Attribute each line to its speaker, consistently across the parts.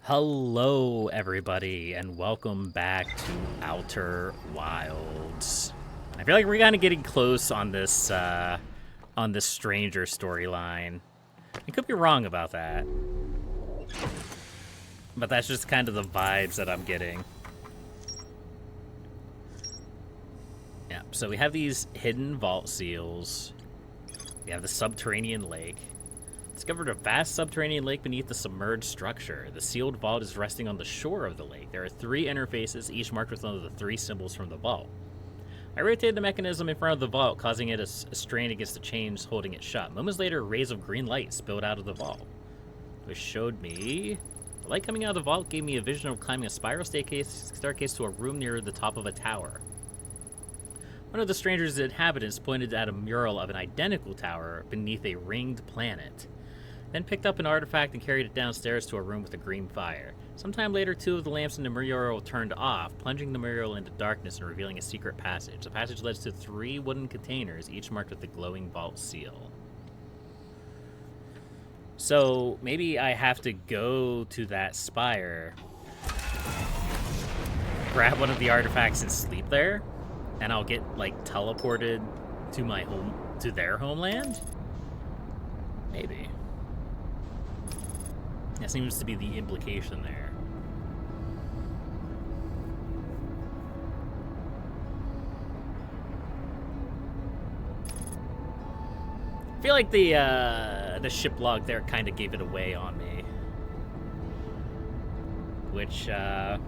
Speaker 1: Hello, everybody, and welcome back to Outer Wilds. I feel like we're kind of getting close on this stranger storyline. I could be wrong about that, but that's just kind of the vibes that I'm getting. Yeah. So we have these hidden vault seals. We have the subterranean lake. Discovered a vast subterranean lake beneath the submerged structure. The sealed vault is resting on the shore of the lake. There are 3 interfaces, each marked with one of the 3 symbols from the vault. I rotated the mechanism in front of the vault, causing it to strain against the chains holding it shut. Moments later, rays of green light spilled out of the vault, which showed me... The light coming out of the vault gave me a vision of climbing a spiral staircase to a room near the top of a tower. One of the stranger's inhabitants pointed at a mural of an identical tower beneath a ringed planet. Then picked up an artifact and carried it downstairs to a room with a green fire. Sometime later, 2 of the lamps in the mural turned off, plunging the mural into darkness and revealing a secret passage. The passage led to 3 wooden containers, each marked with the glowing vault seal. So maybe I have to go to that spire, grab one of the artifacts and sleep there, and I'll get, like, teleported to my home, to their homeland? Maybe. That seems to be the implication there. I feel like the ship log there kind of gave it away on me. Which, I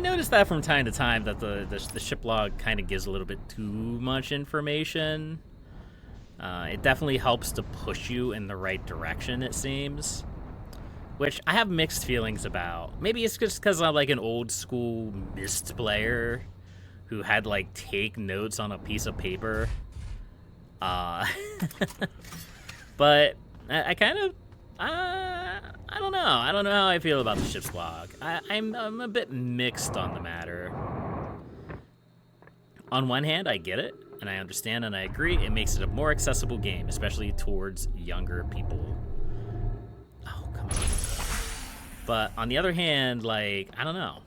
Speaker 1: noticed that from time to time, that the ship log kind of gives a little bit too much information. It definitely helps to push you in the right direction, it seems. Which I have mixed feelings about. Maybe it's just because I'm like an old school Myst player who had like take notes on a piece of paper. But I kind of, I don't know. I don't know how I feel about the ship's log. I'm a bit mixed on the matter. On one hand, I get it, and I understand and I agree. It makes it a more accessible game, especially towards younger people. Oh, come on. But on the other hand, like, I don't know.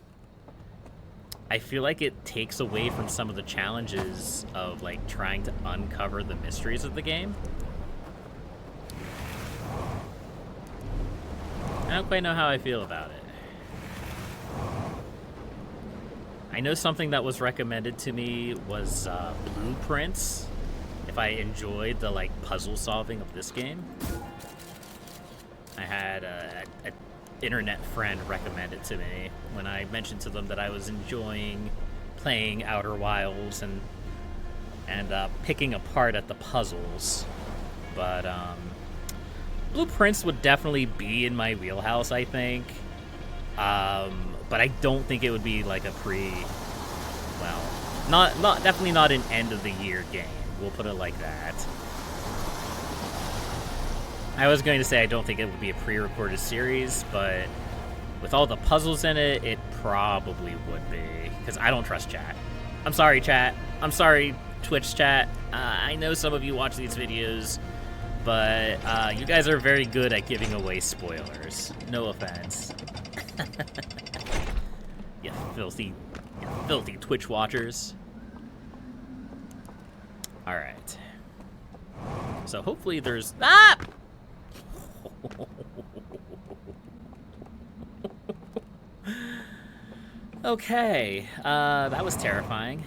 Speaker 1: I feel like it takes away from some of the challenges of, like, trying to uncover the mysteries of the game. I don't quite know how I feel about it. I know something that was recommended to me was blueprints, if I enjoyed the, like, puzzle solving of this game. I had a internet friend recommend it to me when I mentioned to them that I was enjoying playing Outer Wilds and picking apart at the puzzles. But blueprints would definitely be in my wheelhouse, I think. But I don't think it would be like a definitely not an end of the year game. We'll put it like that. I was going to say I don't think it would be a pre-recorded series, but with all the puzzles in it, it probably would be. Because I don't trust chat. I'm sorry, chat. I'm sorry, Twitch chat. I know some of you watch these videos, but you guys are very good at giving away spoilers. No offense. You filthy Twitch watchers. Alright. So hopefully there's... Ah! Okay, that was terrifying.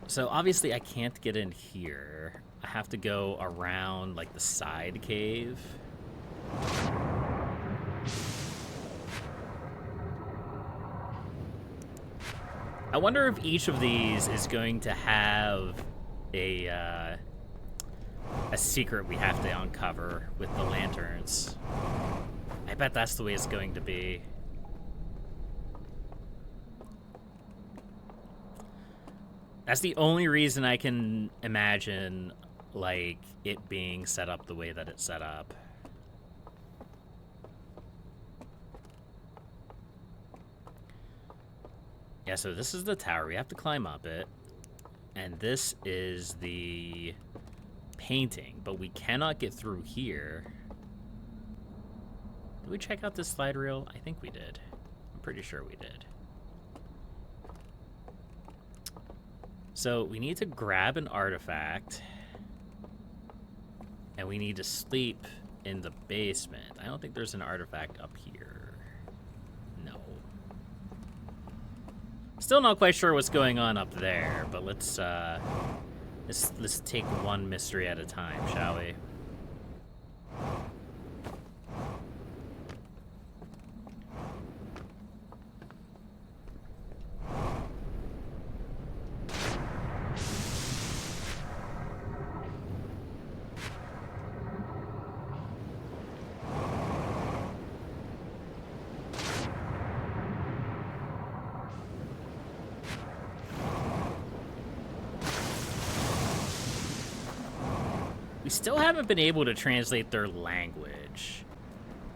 Speaker 1: So obviously I can't get in here. I have to go around like the side cave. I wonder if each of these is going to have a secret we have to uncover with the lanterns. I bet that's the way it's going to be. That's the only reason I can imagine, like, it being set up the way that it's set up. Yeah, so this is the tower. We have to climb up it. And this is the painting, but we cannot get through here. Do we check out this slide reel? I think we did. I'm pretty sure we did. So we need to grab an artifact. And we need to sleep in the basement. I don't think there's an artifact up here. No. Still not quite sure what's going on up there, but let's take one mystery at a time, shall we? We still haven't been able to translate their language.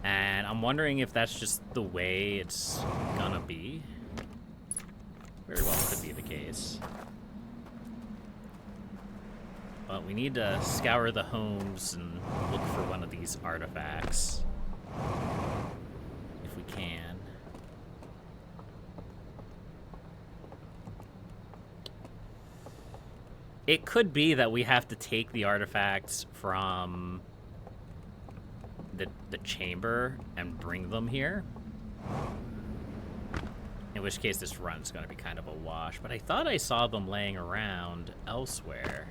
Speaker 1: And I'm wondering if that's just the way it's gonna be. Very well could be the case. But we need to scour the homes and look for one of these artifacts. If we can. It could be that we have to take the artifacts from the chamber and bring them here. In which case this run's going to be kind of a wash. But I thought I saw them laying around elsewhere.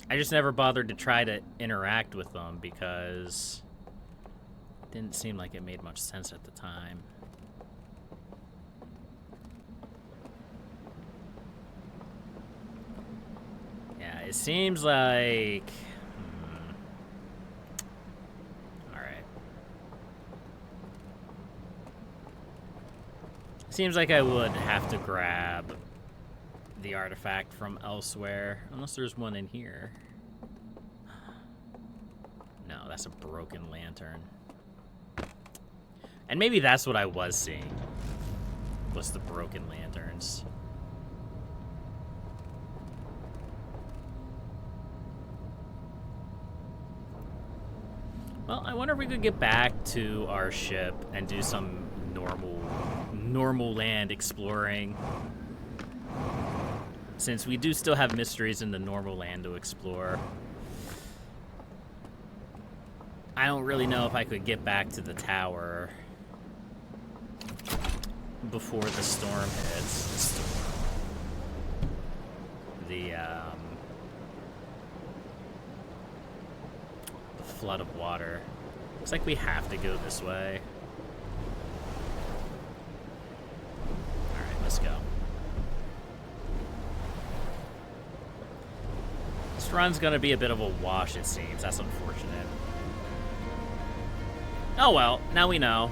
Speaker 1: I just never bothered to try to interact with them because it didn't seem like it made much sense at the time. Yeah, it seems like... Alright. Seems like I would have to grab the artifact from elsewhere, unless there's one in here. No, that's a broken lantern. And maybe that's what I was seeing, was the broken lanterns. Well, I wonder if we could get back to our ship and do some normal land exploring. Since we do still have mysteries in the normal land to explore. I don't really know if I could get back to the tower before the storm hits. The flood of water. Looks like we have to go this way. Alright, let's go. This run's gonna be a bit of a wash, it seems. That's unfortunate. Oh well, now we know.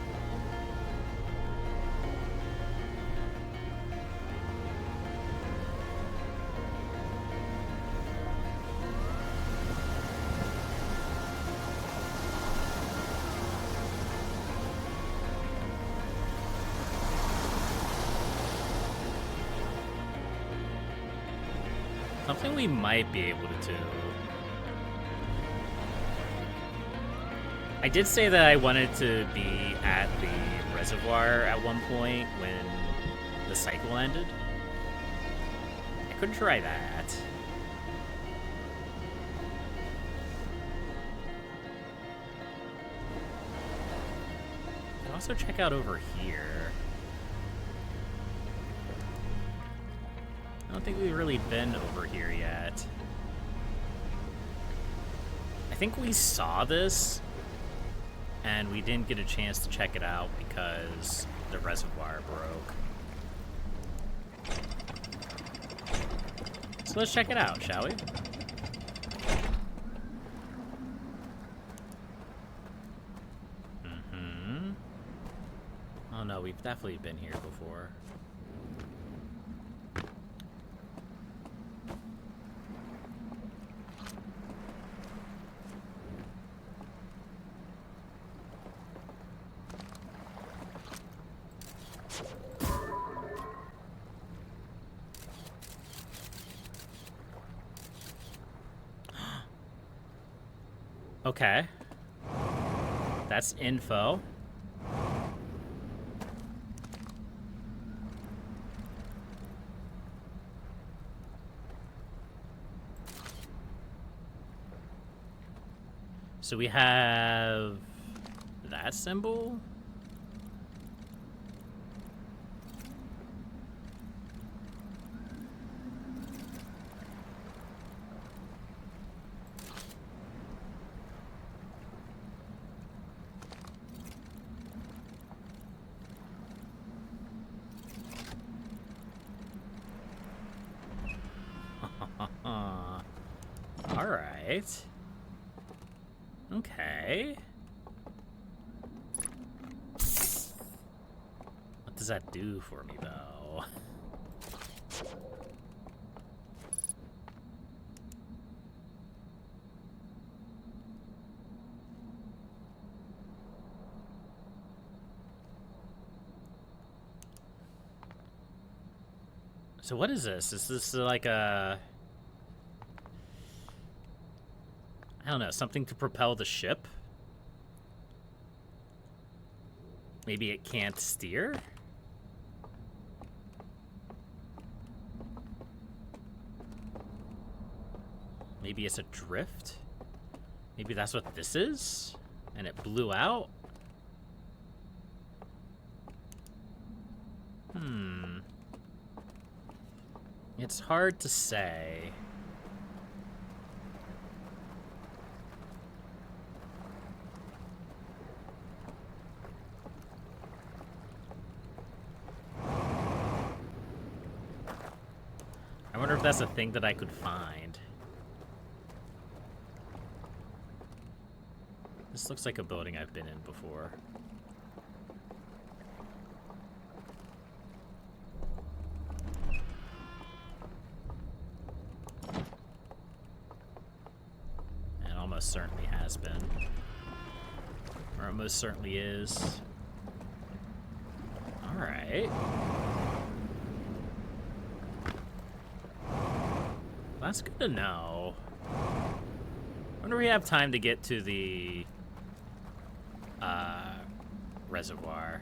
Speaker 1: Something we might be able to do. I did say that I wanted to be at the reservoir at one point when the cycle ended. I could try that. I could also check out over here. I don't think we've really been over here yet. I think we saw this, and we didn't get a chance to check it out because the reservoir broke. So let's check it out, shall we? Oh no, we've definitely been here before. Okay. That's info. So we have that symbol. All right. Okay. What does that do for me, though? So what is this? Is this like a... I don't know, something to propel the ship? Maybe it can't steer? Maybe it's a drift? Maybe that's what this is? And it blew out? It's hard to say. I wonder if that's a thing that I could find. This looks like a building I've been in before. It almost certainly has been. Or it most certainly is. Alright. That's good to know. I wonder if we have time to get to the reservoir.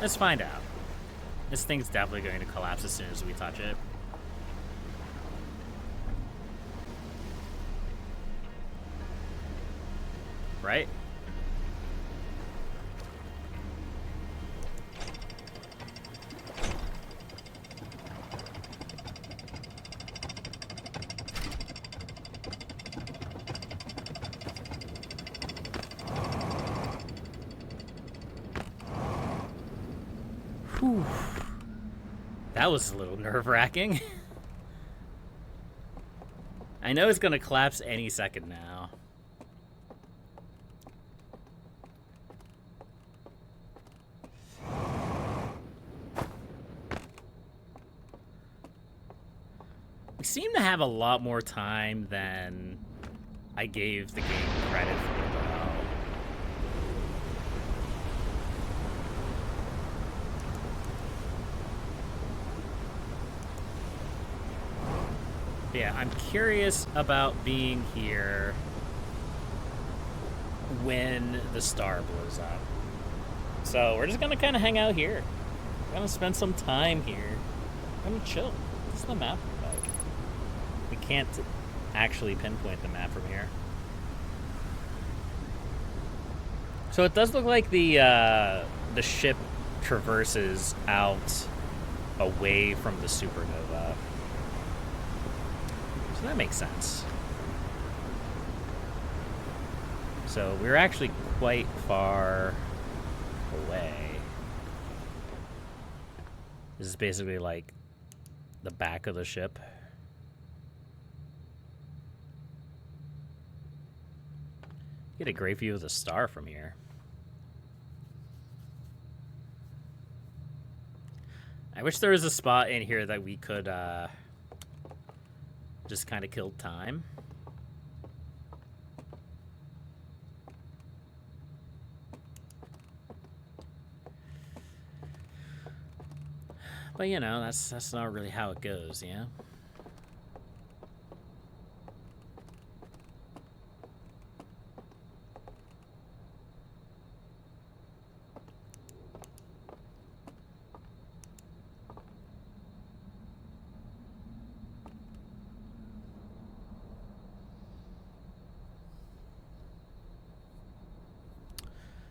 Speaker 1: Let's find out. This thing's definitely going to collapse as soon as we touch it. Right? Whew. That was a little nerve-wracking. I know it's gonna collapse any second now. We seem to have a lot more time than I gave the game credit for, though. Yeah, I'm curious about being here when the star blows up. So we're just gonna kind of hang out here. We're gonna spend some time here. We're gonna chill. What's the map like? We can't actually pinpoint the map from here. So it does look like the ship traverses out away from the supernova. So that makes sense. So we're actually quite far away. This is basically like the back of the ship. Get a great view of the star from here. I wish there was a spot in here that we could just kind of kill time. But you know, that's not really how it goes, yeah.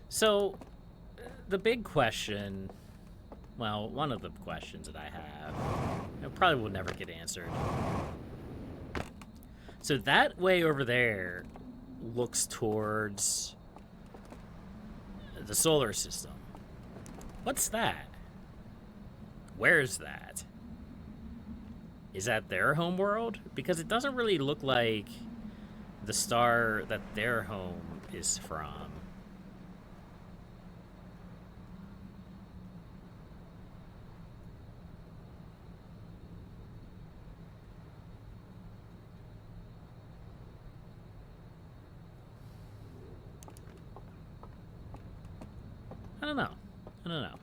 Speaker 1: So, the big question, well, one of the questions that I have, it probably will never get answered. So that way over there looks towards the solar system. What's that? Where's that? Is that their home world? Because it doesn't really look like the star that their home is from. I don't know. I don't know.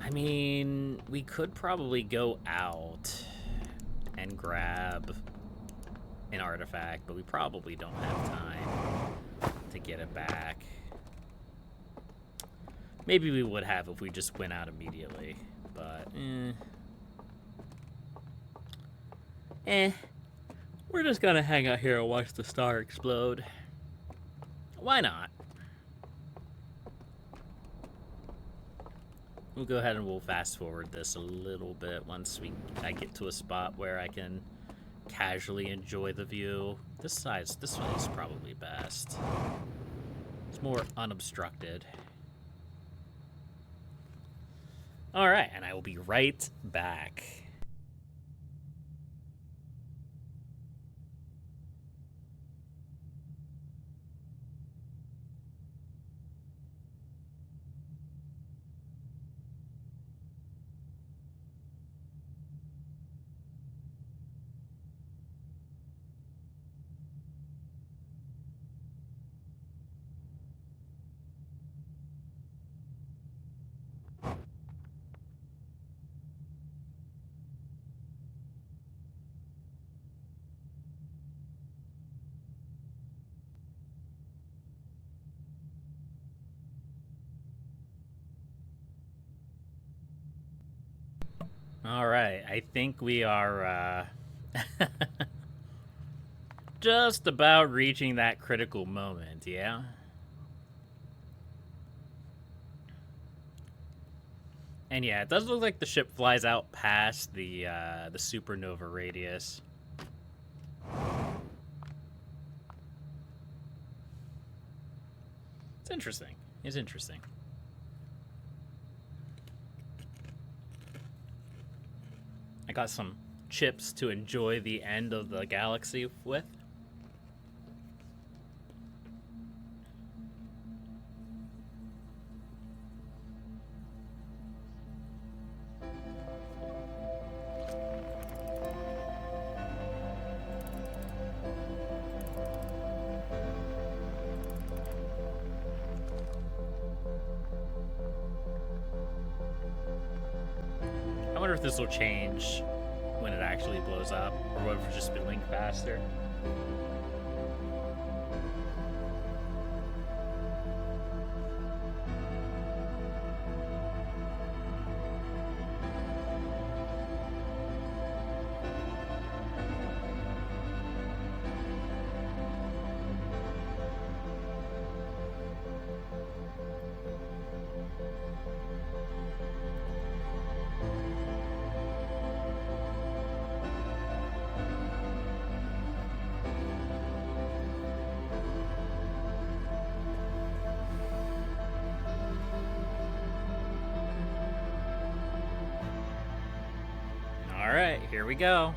Speaker 1: I mean, we could probably go out and grab an artifact, but we probably don't have time to get it back. Maybe we would have if we just went out immediately, but we're just gonna hang out here and watch the star explode. Why not? We'll go ahead and we'll fast forward this a little bit once I get to a spot where I can casually enjoy the view. This way is probably best. It's more unobstructed. All right, and I will be right back. All right, I think we are just about reaching that critical moment, yeah? And yeah, it does look like the ship flies out past the supernova radius. It's interesting. It's interesting. I got some chips to enjoy the end of the galaxy with. I wonder if this will change when it actually blows up, or what if it's just spinning faster. All right, here we go.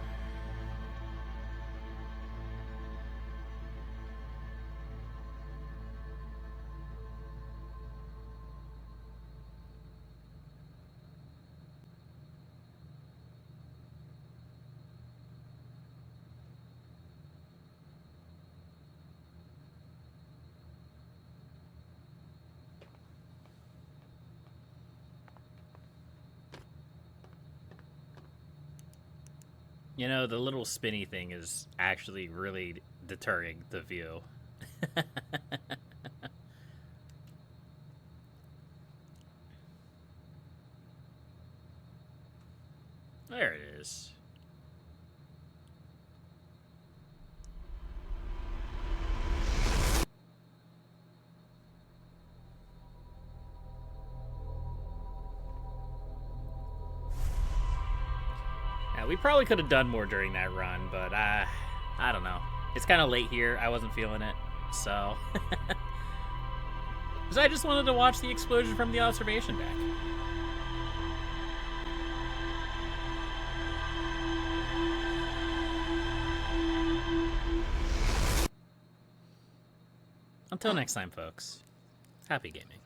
Speaker 1: You know, the little spinny thing is actually really deterring the view. There it is. Yeah, we probably could have done more during that run, but I don't know. It's kind of late here. I wasn't feeling it, so. Because I just wanted to watch the explosion from the observation deck. Until next time, folks. Happy gaming.